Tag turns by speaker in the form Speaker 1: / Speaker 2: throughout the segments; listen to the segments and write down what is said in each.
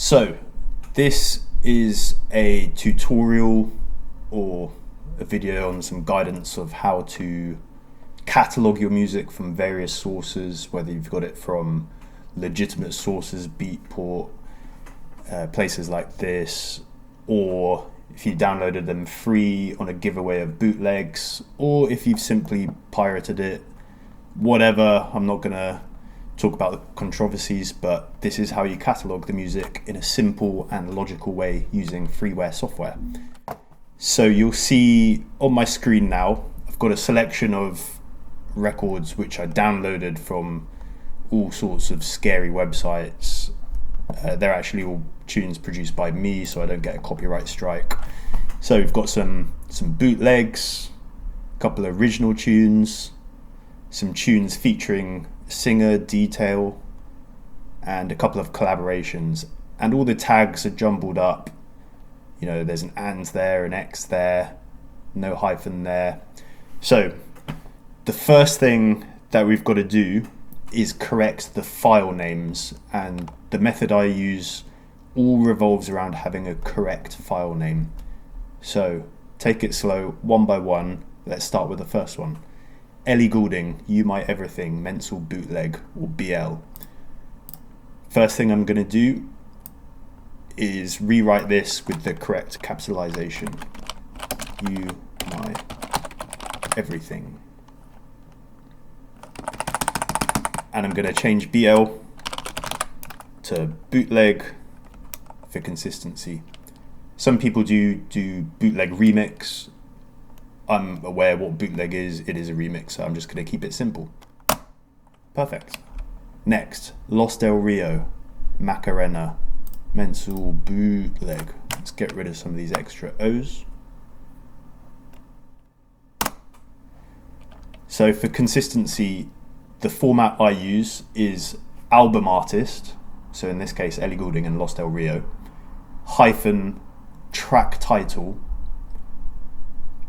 Speaker 1: So this is a tutorial or a video on some guidance of how to catalog your music from various sources, whether you've got it from legitimate sources, Beatport, places like this, or if you downloaded them free on a giveaway of bootlegs, or if you've simply pirated it, whatever. I'm not gonna talk about the controversies, but this is how you catalog the music in a simple and logical way using freeware software. So you'll see on my screen now, I've got a selection of records which I downloaded from all sorts of scary websites. They're actually all tunes produced by me, so I don't get a copyright strike. So we've got some bootlegs, a couple of original tunes, some tunes featuring singer, detail, and a couple of collaborations. And all the tags are jumbled up. You know, there's an and there, an X there, no hyphen there. So the first thing that we've got to do is correct the file names, and the method I use all revolves around having a correct file name. So take it slow, one by one. Let's start with the first one. Ellie Goulding, You My Everything, Mencel Bootleg, or BL. First thing I'm going to do is rewrite this with the correct capitalization. You My Everything. And I'm going to change BL to bootleg for consistency. Some people do bootleg remix. I'm aware what bootleg is. It is a remix, so I'm just going to keep it simple. Perfect. Next, Los Del Rio, Macarena, Mencel Bootleg. Let's get rid of some of these extra O's. So for consistency, the format I use is album artist, so in this case Ellie Goulding and Los Del Rio, hyphen track title,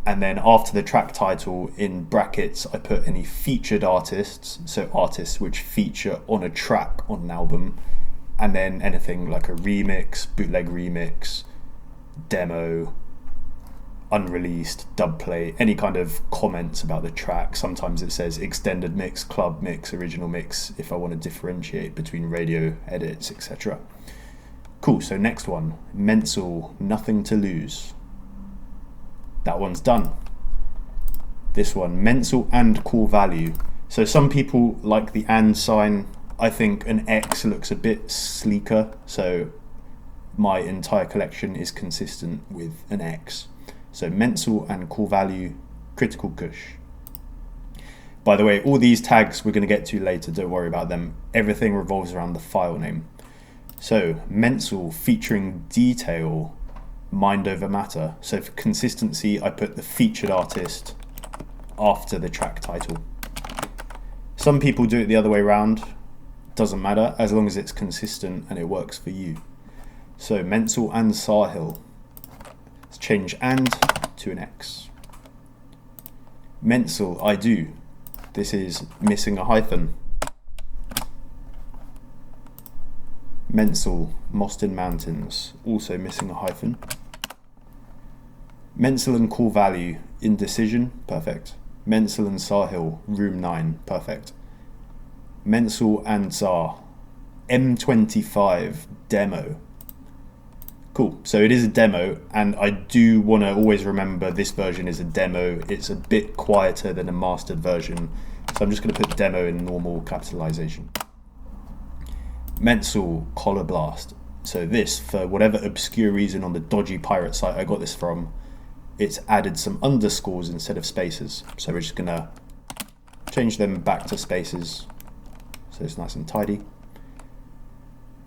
Speaker 1: and then after the track title in brackets I put any featured artists, so artists which feature on a track on an album, and then anything like a remix, bootleg remix, demo, unreleased, dub play, any kind of comments about the track. Sometimes it says extended mix, club mix, original mix, if I want to differentiate between radio edits, etc. Cool, so next one, Mencel, Nothing to Lose. That one's done. This one, Mencel and core value. So some people like the and sign. I think an X looks a bit sleeker, so my entire collection is consistent with an X. So Mencel and core value, critical kush. By the way, all these tags we're going to get to later, don't worry about them. Everything revolves around the file name. So Mencel featuring detail, mind over matter. So for consistency, I put the featured artist after the track title. Some people do it the other way around. Doesn't matter, as long as it's consistent and it works for you. So Mencel and Sahil. Let's change and to an X. Mencel, I do. This is missing a hyphen. Mencel, Moston Mountains, also missing a hyphen. Mencel and core value, indecision, perfect. Mencel and Sahil, room 9, perfect. Mencel and Tsar, M25, demo. Cool, so it is a demo, and I do want to always remember this version is a demo. It's a bit quieter than a mastered version, so I'm just going to put demo in normal capitalization. Mencel, Collar Blast. So this, for whatever obscure reason on the dodgy pirate site I got this from, it's added some underscores instead of spaces. So we're just going to change them back to spaces, so it's nice and tidy.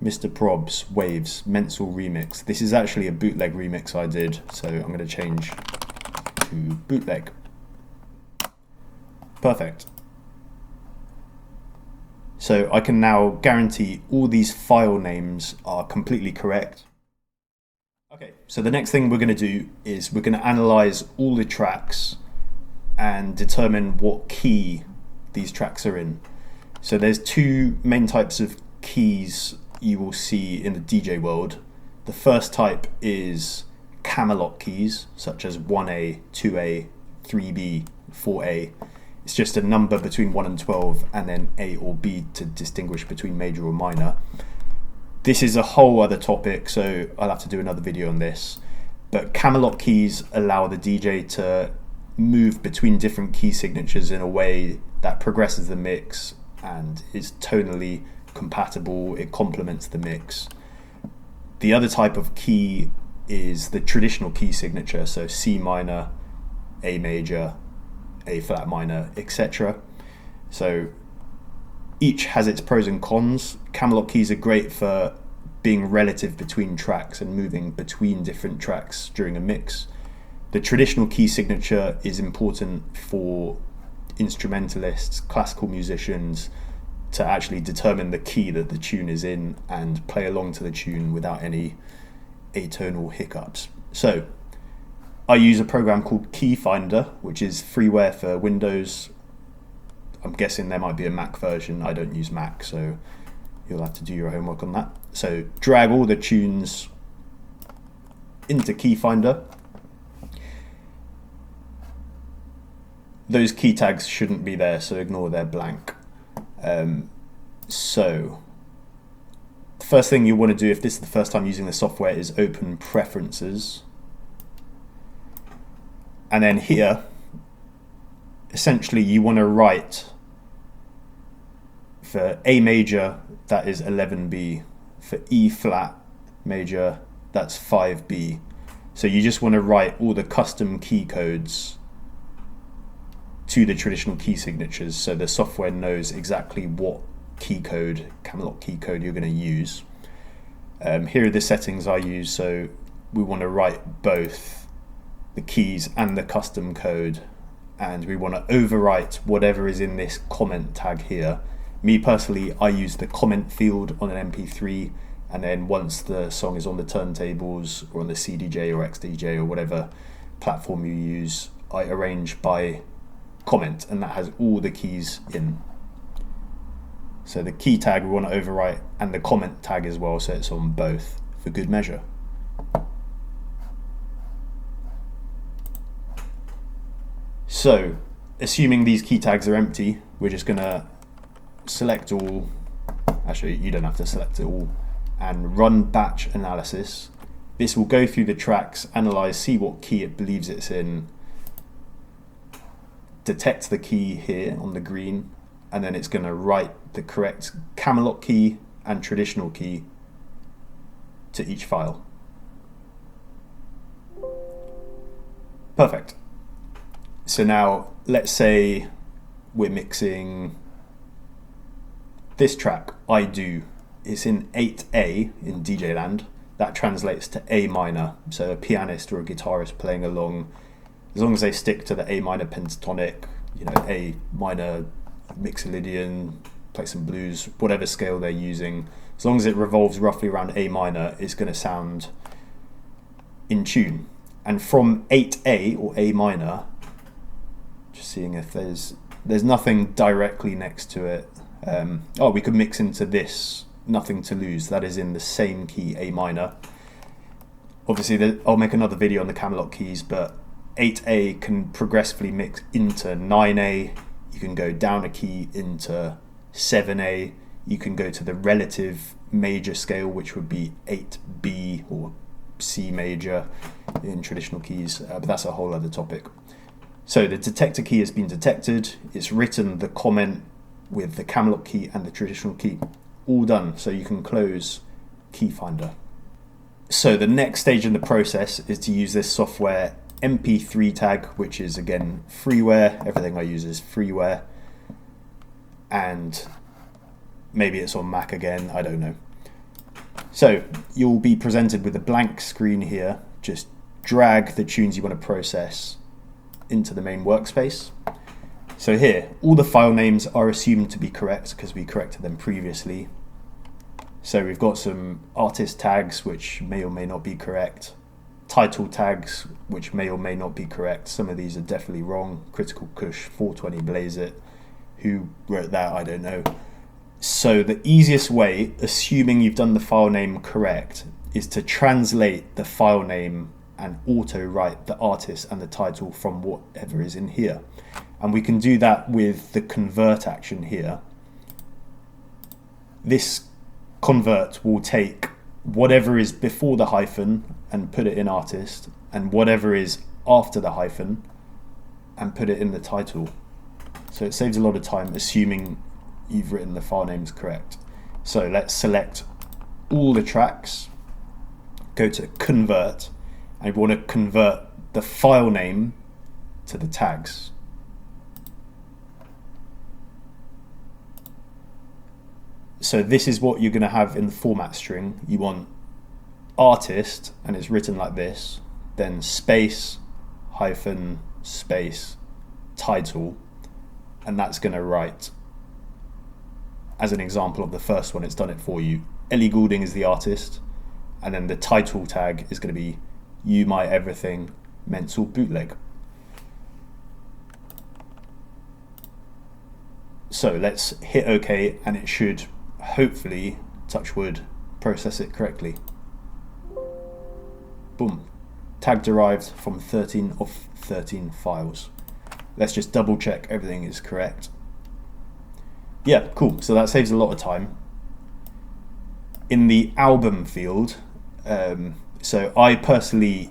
Speaker 1: Mr. Probs, Waves, Mencel remix. This is actually a bootleg remix I did, so I'm going to change to bootleg. Perfect. So I can now guarantee all these file names are completely correct. Okay, so the next thing we're going to do is we're going to analyze all the tracks and determine what key these tracks are in. So there's two main types of keys you will see in the DJ world. The first type is Camelot keys, such as 1A, 2A, 3B, 4A. It's just a number between 1 and 12 and then A or B to distinguish between major or minor. This is a whole other topic, so I'll have to do another video on this. But Camelot keys allow the DJ to move between different key signatures in a way that progresses the mix and is tonally compatible. It complements the mix. The other type of key is the traditional key signature, so C minor, A major, A flat minor, etc. So each has its pros and cons. Camelot keys are great for being relative between tracks and moving between different tracks during a mix. The traditional key signature is important for instrumentalists, classical musicians, to actually determine the key that the tune is in and play along to the tune without any atonal hiccups. So I use a program called Key Finder, which is freeware for Windows. I'm guessing there might be a Mac version. I don't use Mac, so you'll have to do your homework on that. So drag all the tunes into Key Finder. Those key tags shouldn't be there, so ignore they're blank. So the first thing you want to do if this is the first time using the software is open Preferences. And then here, essentially you want to write for A major, that is 11B. For E flat major, that's 5B. So you just want to write all the custom key codes to the traditional key signatures, so the software knows exactly what key code, Camelot key code, you're going to use. Here are the settings I use, so we want to write both the keys and the custom code, and we want to overwrite whatever is in this comment tag here. Me personally, I use the comment field on an MP3, and then once the song is on the turntables or on the CDJ or XDJ or whatever platform you use, I arrange by comment, and that has all the keys in. So the key tag we want to overwrite and the comment tag as well, so it's on both for good measure. So assuming these key tags are empty, we're just going to select all, actually you don't have to select it all, and run batch analysis. This will go through the tracks, analyze, see what key it believes it's in, detect the key here on the green, and then it's going to write the correct Camelot key and traditional key to each file. Perfect. So now let's say we're mixing this track, I Do. It's in 8A in DJ land. That translates to A minor. So a pianist or a guitarist playing along, as long as they stick to the A minor pentatonic, you know, A minor mixolydian, play some blues, whatever scale they're using, as long as it revolves roughly around A minor, it's going to sound in tune. And from 8A or A minor, just seeing if there's nothing directly next to it. Oh, we could mix into this, Nothing to Lose. That is in the same key, A minor. Obviously, I'll make another video on the Camelot keys, but 8A can progressively mix into 9A. You can go down a key into 7A. You can go to the relative major scale, which would be 8B or C major in traditional keys, but that's a whole other topic. So the detector key has been detected. It's written the comment with the Camelot key and the traditional key. All done. So you can close Key Finder. So the next stage in the process is to use this software MP3 tag, which is again freeware. Everything I use is freeware. And maybe it's on Mac again, I don't know. So you'll be presented with a blank screen here. Just drag the tunes you want to process into the main workspace. So here, all the file names are assumed to be correct because we corrected them previously. So we've got some artist tags which may or may not be correct, title tags which may or may not be correct. Some of these are definitely wrong. Critical Kush, 420 Blaze It. Who wrote that? I don't know. So the easiest way, assuming you've done the file name correct, is to translate the file name and auto-write the artist and the title from whatever is in here. And we can do that with the convert action here. This convert will take whatever is before the hyphen and put it in artist, and whatever is after the hyphen and put it in the title. So it saves a lot of time, assuming you've written the file names correct. So let's select all the tracks, go to convert, and we want to convert the file name to the tags. So this is what you're going to have in the format string. You want artist, and it's written like this, then space, hyphen, space, title, and that's going to write, as an example of the first one, it's done it for you. Ellie Goulding is the artist, and then the title tag is going to be You My Everything Mencel Bootleg. So let's hit OK, and it should hopefully, touch wood, process it correctly. Boom. Tag derived from 13 of 13 files. Let's just double check everything is correct. Yeah, cool. So that saves a lot of time. In the album field, so I personally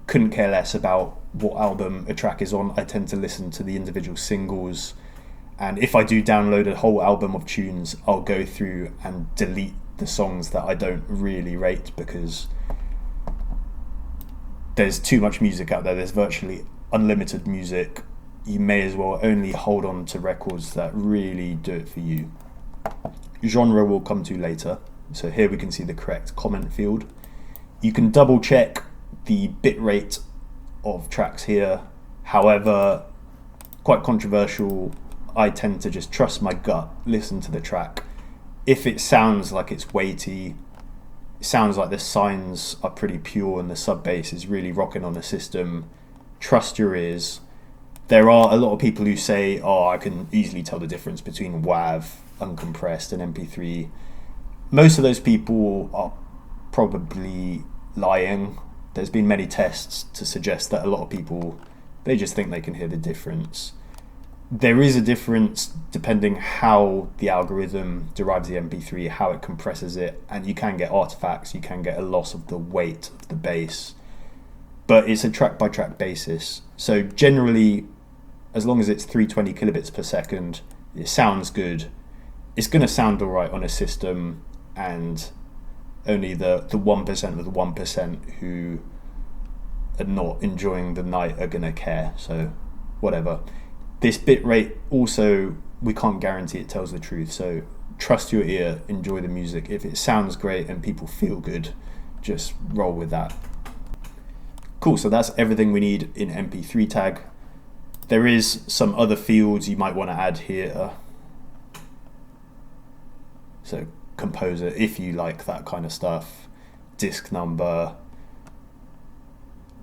Speaker 1: couldn't care less about what album a track is on. I tend to listen to the individual singles, and if I do download a whole album of tunes, I'll go through and delete the songs that I don't really rate, because there's too much music out there. There's virtually unlimited music. You may as well only hold on to records that really do it for you. Genre we'll come to later. So here we can see the correct comment field. You can double check the bitrate of tracks here. However, quite controversial, I tend to just trust my gut, listen to the track. If it sounds like it's weighty, it sounds like the signs are pretty pure and the sub bass is really rocking on the system, trust your ears. There are a lot of people who say, oh, I can easily tell the difference between WAV, uncompressed, and MP3. Most of those people are probably lying. There's been many tests to suggest that a lot of people, they just think they can hear the difference. There is a difference depending how the algorithm derives the MP3, how it compresses it, and you can get artifacts, you can get a loss of the weight of the bass. But it's a track by track basis. So generally, as long as it's 320 kilobits per second, it sounds good. It's going to sound all right on a system, and only the 1% of the 1% who are not enjoying the night are going to care. So whatever. This bitrate also, we can't guarantee it tells the truth. So trust your ear, enjoy the music. If it sounds great and people feel good, just roll with that. Cool, so that's everything we need in MP3 tag. There is some other fields you might want to add here. So composer, if you like that kind of stuff, disc number,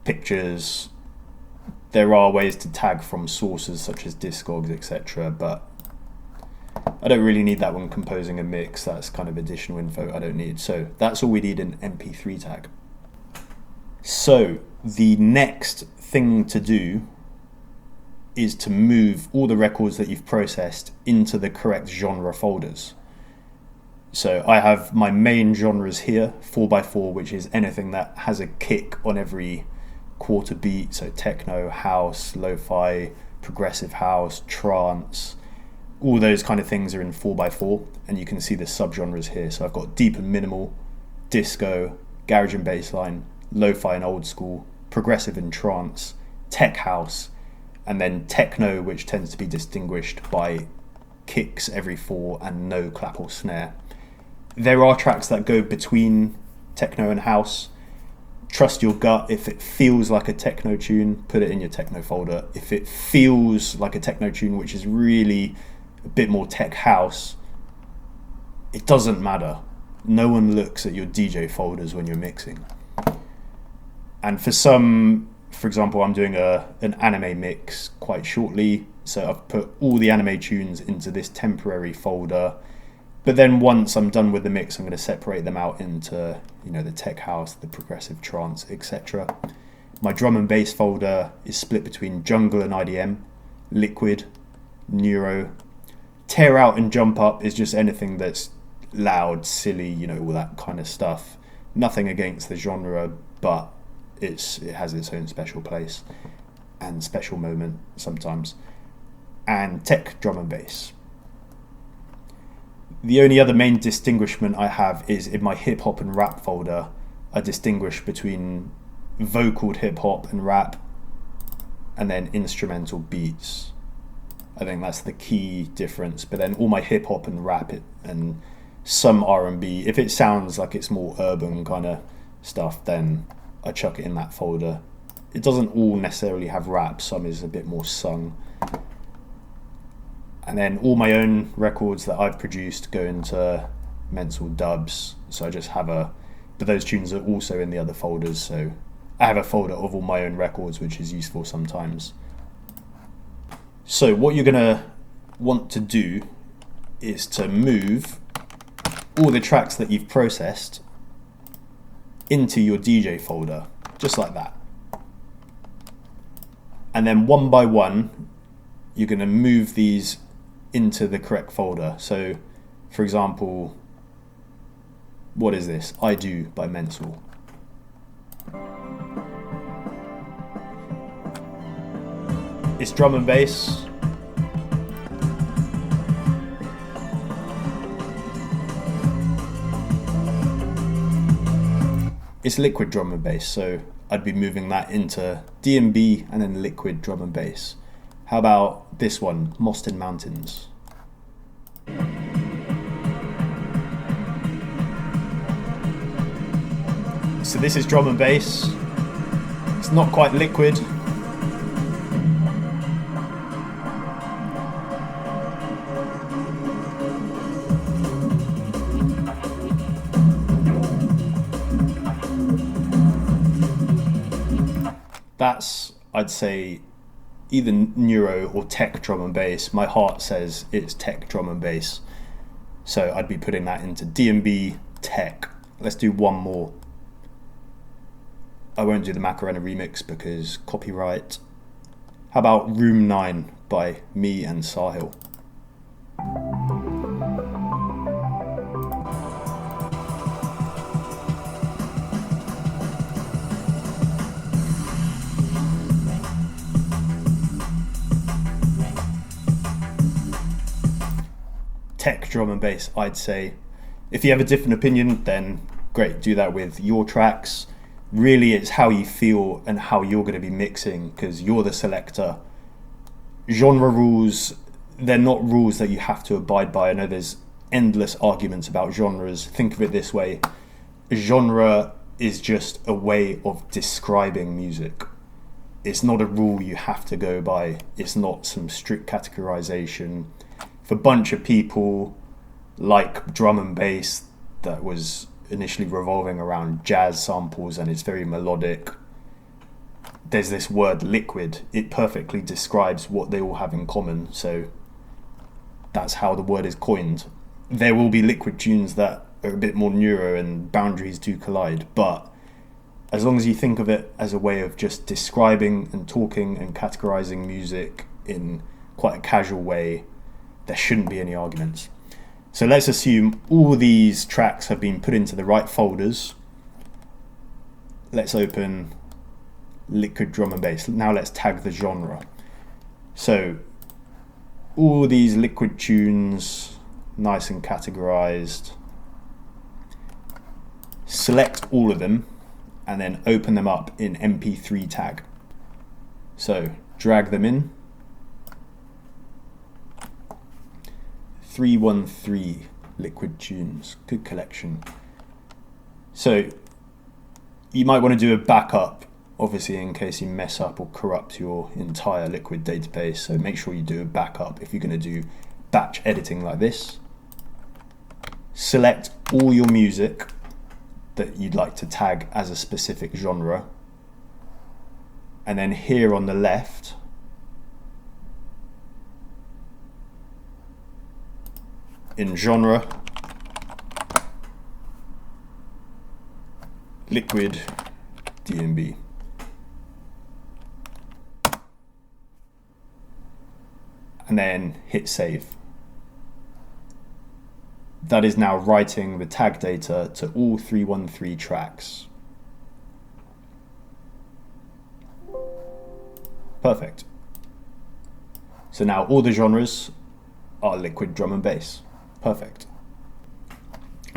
Speaker 1: pictures. There are ways to tag from sources such as Discogs, etc., but I don't really need that when composing a mix. That's kind of additional info I don't need. So that's all we need in MP3 tag. So the next thing to do is to move all the records that you've processed into the correct genre folders. So I have my main genres here, 4x4, which is anything that has a kick on every quarter beat, so techno, house, lo-fi, progressive house, trance, all those kind of things are in 4x4, and you can see the subgenres here. So I've got deep and minimal, disco, garage and bassline, lo-fi and old school, progressive and trance, tech house, and then techno, which tends to be distinguished by kicks every 4 and no clap or snare. There are tracks that go between techno and house. Trust your gut. If it feels like a techno tune, put it in your techno folder. If it feels like a techno tune which is really a bit more tech house, it doesn't matter. No one looks at your DJ folders when you're mixing. And for some, for example, I'm doing an anime mix quite shortly, so I've put all the anime tunes into this temporary folder. But then once I'm done with the mix, I'm going to separate them out into, you know, the tech house, the progressive trance, etc. My drum and bass folder is split between jungle and IDM, liquid, neuro. Tear out and jump up is just anything that's loud, silly, you know, all that kind of stuff. Nothing against the genre, but it has its own special place and special moment sometimes. And tech, drum and bass. The only other main distinguishment I have is in my hip hop and rap folder. I distinguish between vocaled hip hop and rap, and then instrumental beats. I think that's the key difference. But then all my hip hop and rap and some R&B, if it sounds like it's more urban kind of stuff, then I chuck it in that folder. It doesn't all necessarily have rap. Some is a bit more sung. And then all my own records that I've produced go into Mencel dubs. So I just have but those tunes are also in the other folders. So I have a folder of all my own records, which is useful sometimes. So what you're gonna want to do is to move all the tracks that you've processed into your DJ folder, just like that. And then one by one, you're gonna move these into the correct folder. So for example, what is this? I Do by Mencel. It's drum and bass. It's liquid drum and bass, so I'd be moving that into D&B and then liquid drum and bass. How about this one, Moston Mountains? So this is drum and bass. It's not quite liquid. That's, I'd say, either neuro or tech drum and bass. My heart says it's tech drum and bass. So I'd be putting that into D&B tech. Let's do one more. I won't do the Macarena remix because copyright. How about Room 9 by me and Sahil? Tech drum and bass, I'd say. If you have a different opinion, then great, do that with your tracks. Really, it's how you feel and how you're going to be mixing, because you're the selector. Genre rules, they're not rules that you have to abide by. I know there's endless arguments about genres. Think of it this way. A genre is just a way of describing music. It's not a rule you have to go by. It's not some strict categorization. If a bunch of people like drum and bass that was initially revolving around jazz samples and it's very melodic, there's this word liquid. It perfectly describes what they all have in common, so that's how the word is coined. There will be liquid tunes that are a bit more neuro and boundaries do collide, but as long as you think of it as a way of just describing and talking and categorizing music in quite a casual way, there shouldn't be any arguments. So let's assume all these tracks have been put into the right folders. Let's open liquid drum and bass. Now let's tag the genre. So all these liquid tunes, nice and categorized. Select all of them and then open them up in MP3 tag. So drag them in. 313 liquid tunes, good collection. So you might want to do a backup, obviously, in case you mess up or corrupt your entire liquid database. So make sure you do a backup if you're going to do batch editing like this. Select all your music that you'd like to tag as a specific genre, and then here on the left in genre, liquid DNB. And then hit save. That is now writing the tag data to all 313 tracks. Perfect. So now all the genres are liquid drum and bass. Perfect.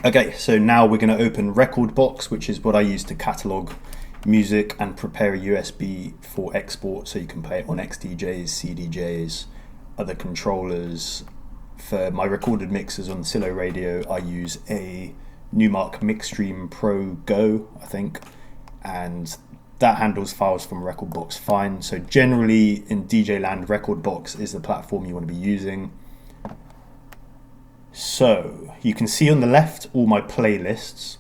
Speaker 1: Okay, so now we're going to open Rekordbox, which is what I use to catalog music and prepare a USB for export so you can play it on XDJs, CDJs, other controllers. For my recorded mixes on Silo Radio, I use a Numark Mixstream Pro Go, I think, and that handles files from Rekordbox fine. So generally in DJ land, Rekordbox is the platform you want to be using. So you can see on the left all my playlists.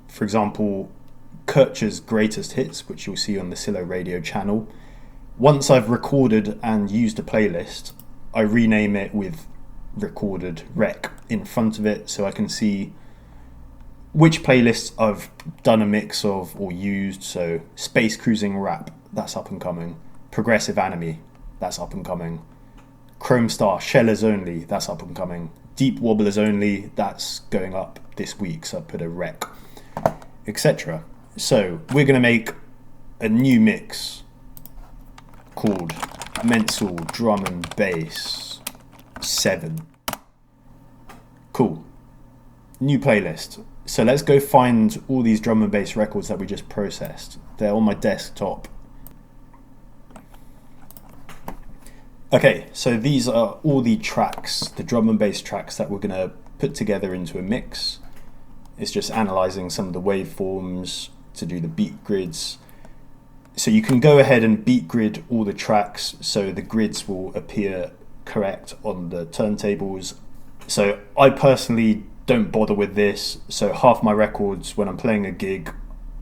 Speaker 1: For example, Kircher's Greatest Hits, which you'll see on the Silo Radio channel. Once I've recorded and used a playlist, I rename it with recorded rec in front of it so I can see which playlists I've done a mix of or used. So Space Cruising Rap, that's up and coming. Progressive Anime, that's up and coming. Chrome Star Shellers Only, that's up and coming. Deep Wobblers Only, that's going up this week, so I put a rec, etc. So we're going to make a new mix called Mencel Drum and Bass 7. Cool. New playlist. So let's go find all these drum and bass records that we just processed. They're on my desktop. Okay, so these are all the tracks, the drum and bass tracks that we're going to put together into a mix. It's just analysing some of the waveforms to do the beat grids. So you can go ahead and beat grid all the tracks so the grids will appear correct on the turntables. So I personally don't bother with this. So half my records when I'm playing a gig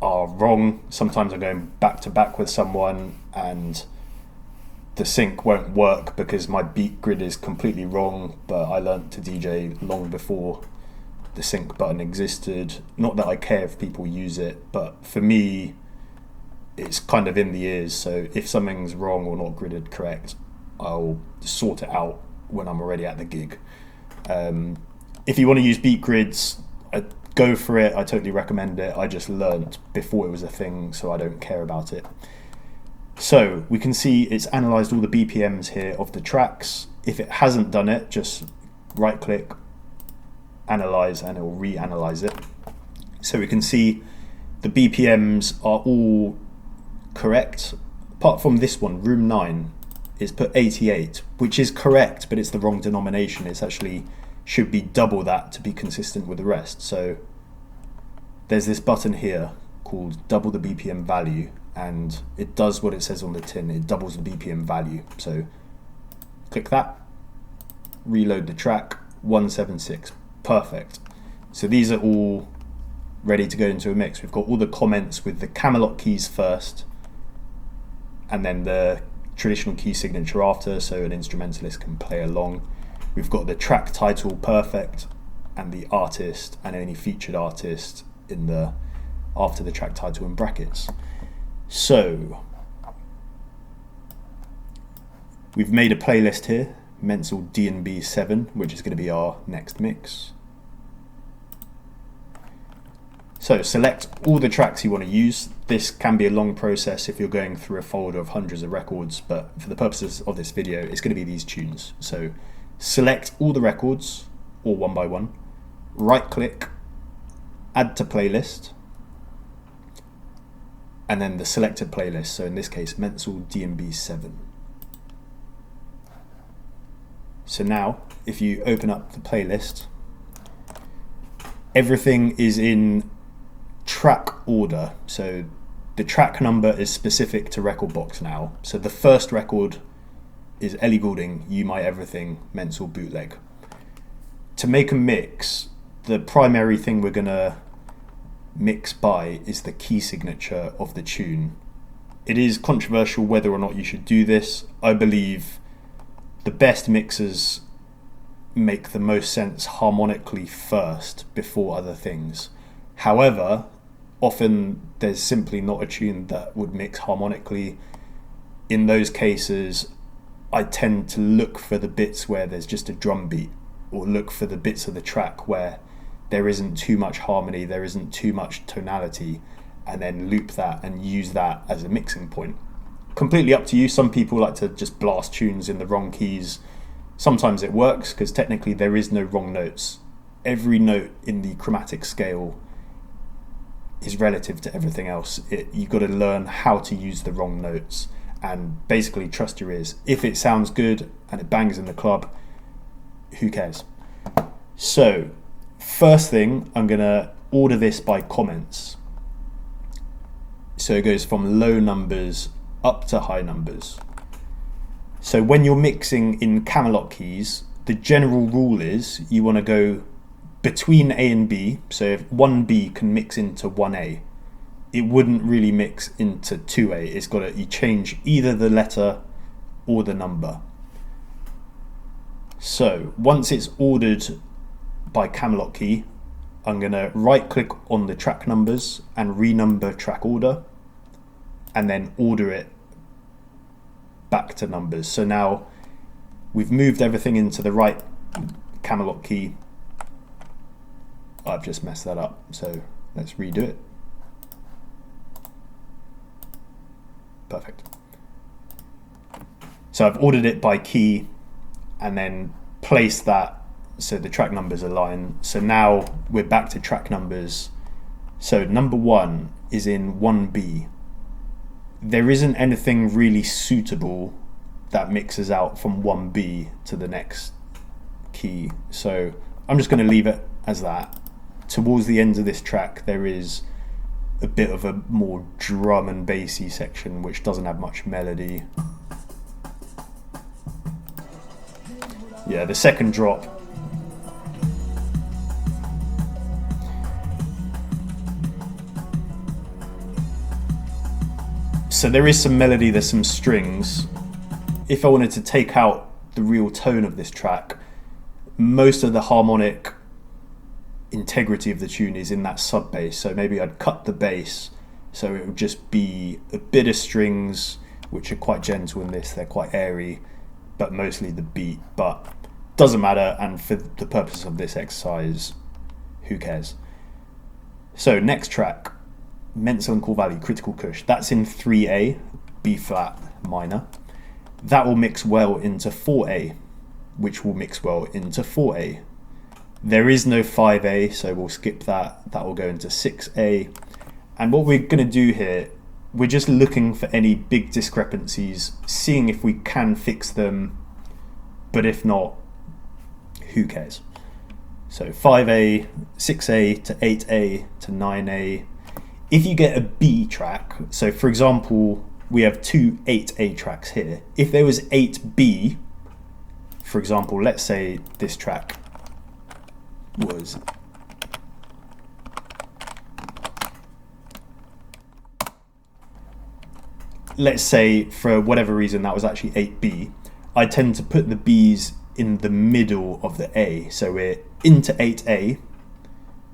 Speaker 1: are wrong. Sometimes I'm going back to back with someone and the sync won't work because my beat grid is completely wrong, but I learned to DJ long before the sync button existed. Not that I care if people use it, but for me it's kind of in the ears, so if something's wrong or not gridded correct, I'll sort it out when I'm already at the gig. If you want to use beat grids, go for it. I totally recommend it. I just learned before it was a thing, so I don't care about it. So we can see it's analysed all the BPMs here of the tracks. If it hasn't done it, just right click, analyse, and it will reanalyze it. So we can see the BPMs are all correct, apart from this one, room 9 is put 88, which is correct, but it's the wrong denomination. It's actually should be double that to be consistent with the rest. So there's this button here called double the BPM value, and it does what it says on the tin. It doubles the BPM value. So click that, reload the track, 176, perfect. So these are all ready to go into a mix. We've got all the comments with the Camelot keys first, and then the traditional key signature after, so an instrumentalist can play along. We've got the track title perfect, and the artist and any featured artist in the after the track title in brackets. So we've made a playlist here, Mencel D&B 7, which is going to be our next mix. So select all the tracks you want to use. This can be a long process if you're going through a folder of hundreds of records, but for the purposes of this video, it's going to be these tunes. So select all the records, all one by one, right click, add to playlist, and then the selected playlist. So in this case, Mencel D&B 7. So now, if you open up the playlist, everything is in track order. So the track number is specific to Rekordbox now. So the first record is Ellie Goulding, You My Everything, Mencel Bootleg. To make a mix, the primary thing we're gonna mix by is the key signature of the tune. It is controversial whether or not you should do this. I believe the best mixers make the most sense harmonically first before other things. However, often there's simply not a tune that would mix harmonically. In those cases, I tend to look for the bits where there's just a drum beat, or look for the bits of the track where there isn't too much harmony, there isn't too much tonality, and then loop that and use that as a mixing point. Completely up to you. Some people like to just blast tunes in the wrong keys. Sometimes it works because technically there is no wrong notes. Every note in the chromatic scale is relative to everything else. You've got to learn how to use the wrong notes and basically trust your ears. If it sounds good and it bangs in the club, who cares? So first thing, I'm going to order this by comments. So it goes from low numbers up to high numbers. So when you're mixing in Camelot keys, the general rule is you want to go between A and B. So if 1B can mix into 1A, it wouldn't really mix into 2A. It's got to, you change either the letter or the number. So once it's ordered by Camelot key, I'm going to right click on the track numbers and renumber track order, and then order it back to numbers. So now we've moved everything into the right Camelot key. I've just messed that up, so let's redo it. Perfect. So I've ordered it by key and then placed that so the track numbers align. So now we're back to track numbers. So number 1 is in 1B. There isn't anything really suitable that mixes out from 1B to the next key. So I'm just going to leave it as that. Towards the end of this track, there is a bit of a more drum and bassy section which doesn't have much melody. Yeah, the second drop. So there is some melody, there's some strings. If I wanted to take out the real tone of this track, most of the harmonic integrity of the tune is in that sub bass. So maybe I'd cut the bass so it would just be a bit of strings, which are quite gentle in this, they're quite airy, but mostly the beat. But doesn't matter, and for the purpose of this exercise, who cares? So next track, Mencel and Core Valley, Critical Kush. That's in 3A, B flat minor. That will mix well into 4A, which will mix well into 4A. There is no 5A, so we'll skip that. That will go into 6A. And what we're going to do here, we're just looking for any big discrepancies, seeing if we can fix them, but if not, who cares? So 5A, 6A to 8A to 9A. If you get a B track, so for example, we have two 8A tracks here. If there was 8B, for example, let's say this track was let's say for whatever reason that was actually 8B, I tend to put the B's in the middle of the A. So we're into 8A,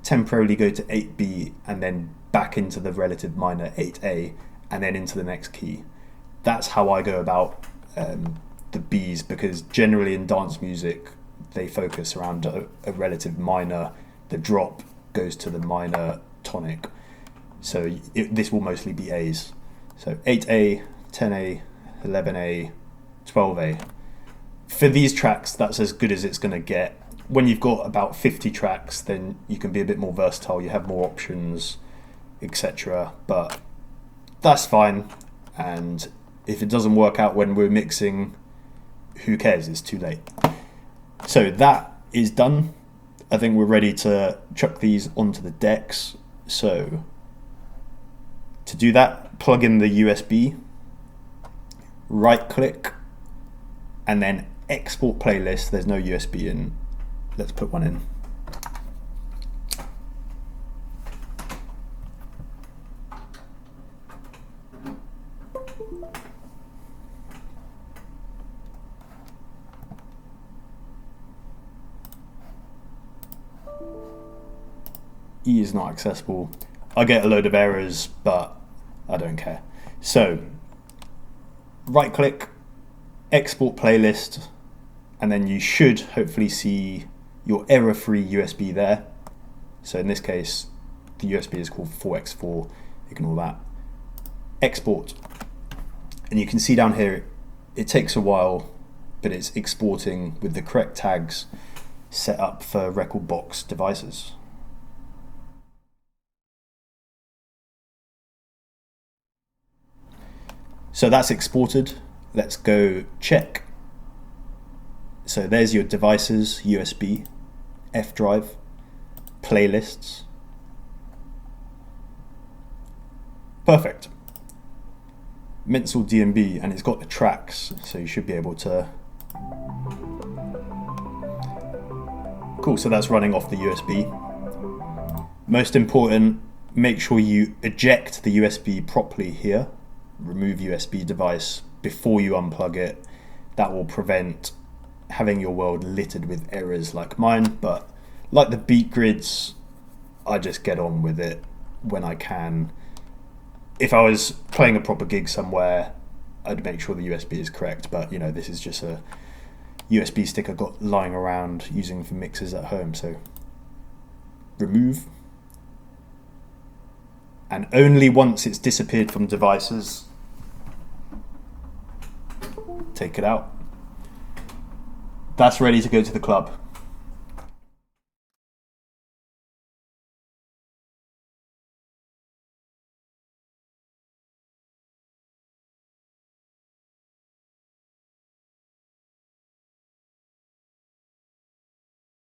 Speaker 1: temporarily go to 8B, and then back into the relative minor 8A, and then into the next key. That's how I go about the B's, because generally in dance music they focus around a relative minor. The drop goes to the minor tonic, so this will mostly be A's. So 8A, 10A, 11A, 12A. For these tracks, that's as good as it's going to get. When you've got about 50 tracks, then you can be a bit more versatile, you have more options, etc. But that's fine, and if it doesn't work out when we're mixing, who cares, it's too late. So that is done. I think we're ready to chuck these onto the decks. So to do that, plug in the USB, right click, and then export playlist. There's no USB in, let's put one in. E is not accessible. I get a load of errors, but I don't care. So right click, export playlist, and then you should hopefully see your error-free USB there. So in this case, the USB is called 4x4, ignore that. Export. And you can see down here, it takes a while, but it's exporting with the correct tags set up for Rekordbox devices. So that's exported. Let's go check. So there's your devices, USB, F drive, playlists. Perfect. Mencel DMB, and it's got the tracks, so you should be able to. Cool, so that's running off the USB. Most important, make sure you eject the USB properly here. Remove USB device before you unplug it. That will prevent having your world littered with errors like mine, but like the Beatgrids, I just get on with it when I can. If I was playing a proper gig somewhere, I'd make sure the USB is correct, but you know, this is just a USB stick I've got lying around using for mixes at home, so remove. And only once it's disappeared from devices, take it out. That's ready to go to the club.